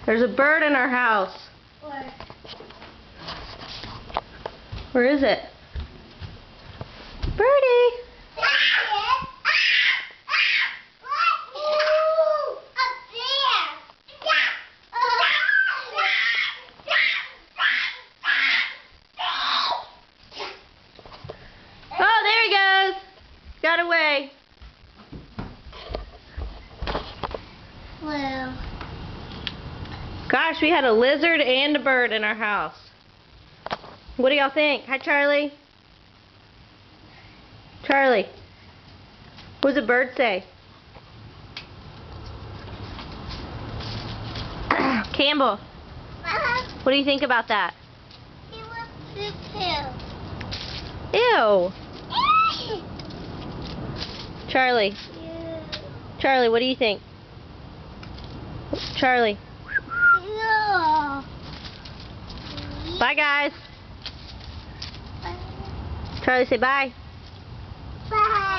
There's a bird in our house. Where? Where is it? Birdie! Oh, there he goes! Got away. Well. Gosh, we had a lizard and a bird in our house. What do y'all think? Hi, Charlie. Charlie, what does the bird say? Campbell, what do you think about that? He wants to too. Ew. Charlie. Charlie, what do you think? Charlie. No. Bye, guys. Charlie, say bye. Bye.